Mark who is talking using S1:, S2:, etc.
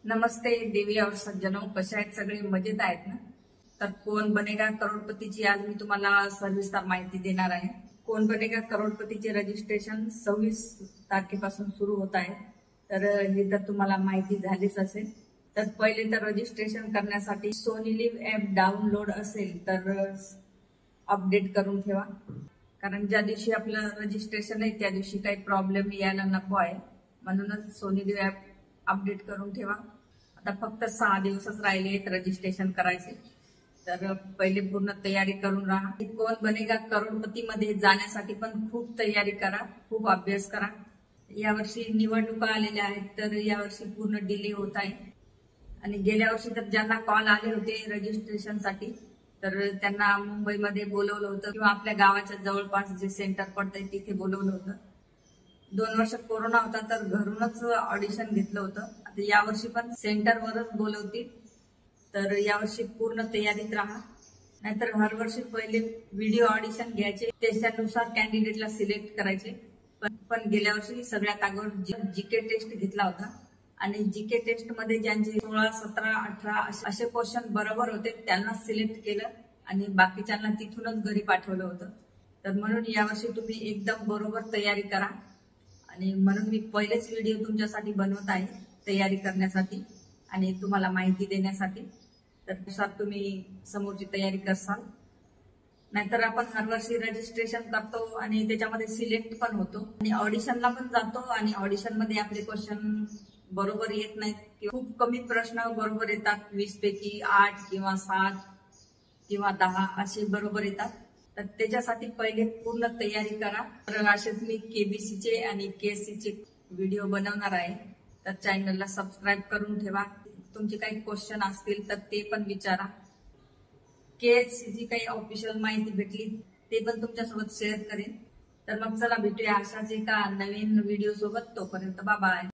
S1: नमस्ते देवी और सज्जनों, कशा आहेत सगळे? मजेत आहेत ना? तर कोण बनेगा करोडपतीची आज मी तुम्हाला सविस्तर माहिती देणार आहे। कोण बनेगा करोडपतीचे रजिस्ट्रेशन 26 तारखेपासून सुरू होत आहे। तर हे तर तुम्हाला माहिती झालीच असेल। तर पहिले तर रजिस्ट्रेशन करण्यासाठी सोनी लिव्ह ॲप डाउनलोड असेल तर अपडेट करून ठेवा, कारण ज्या दिवशी आपलं रजिस्ट्रेशन आहे त्या दिवशी काही प्रॉब्लेम यायला नको आहे, म्हणूनच सोनी लिव्ह ॲप अपडेट करून ठेवा। आता फक्त 6 दिवसच राहिले आहेत रजिस्ट्रेशन करायचे, तर पहिले पूर्ण तयारी करून राहा। कोण बनेगा करोडपती मध्ये जाण्यासाठी पण खूप तयारी करा, खूप अभ्यास करा। यावर्षी निवडणुका आलेल्या आहेत, तर यावर्षी पूर्ण डिले होत आहे। आणि गेल्या वर्षी तर ज्यांना कॉल आले होते रजिस्ट्रेशनसाठी तर त्यांना मुंबईमध्ये बोलवलं होतं किंवा आपल्या गावाच्या जवळपास जे सेंटर पडतंय तिथे बोलवलं होतं। 2 वर्ष कोरोना होता तर घरूनच ऑडिशन घेतलं होतं। आता यावर्षी पण सेंटरवरच बोलवतील, तर यावर्षी पूर्ण तयारीत राहा। नाहीतर हर वर्षी पहिले व्हिडिओ ऑडिशन घ्यायचे, त्याच्यानुसार कॅन्डिडेटला सिलेक्ट करायचे। पण गेल्या वर्षी सगळ्यात अगोदर जीके टेस्ट घेतला होता आणि जीके टेस्ट मध्ये ज्यांचे 16, 17, 18 असे क्वेश्चन बरोबर होते त्यांना सिलेक्ट केलं आणि बाकीच्यांना तिथूनच घरी पाठवलं होतं। तर म्हणून यावर्षी तुम्ही एकदम बरोबर तयारी करा आणि म्हणून मी पहिलेच व्हिडिओ तुमच्यासाठी बनवत आहे तयारी करण्यासाठी आणि तुम्हाला माहिती देण्यासाठी। तर त्यानुसार तुम्ही समोरची तयारी करसाल। नाहीतर आपण हरवर्षी रजिस्ट्रेशन करतो आणि त्याच्यामध्ये सिलेक्ट पण होतो आणि ऑडिशनला पण जातो आणि ऑडिशन मध्ये आपले क्वेश्चन बरोबर येत नाहीत, खूप कमी प्रश्न बरोबर येतात। 20 पैकी 8 किंवा 7 किंवा 10 असे बरोबर येतात। तर त्याच्यासाठी पहिले पूर्ण तयारी करा। तर असेच मी केबीसीचे आणि केएससीचे व्हिडिओ बनवणार आहे, तर चॅनलला सबस्क्राईब करून ठेवा। तुमचे काही क्वेश्चन असतील तर ते पण विचारा। केएससीची काही ऑफिशियल माहिती भेटली ते पण तुमच्यासोबत शेअर करेन। तर मग चला भेटूया अशाच एका नवीन व्हिडिओ सोबत, तोपर्यंत बाय बाय।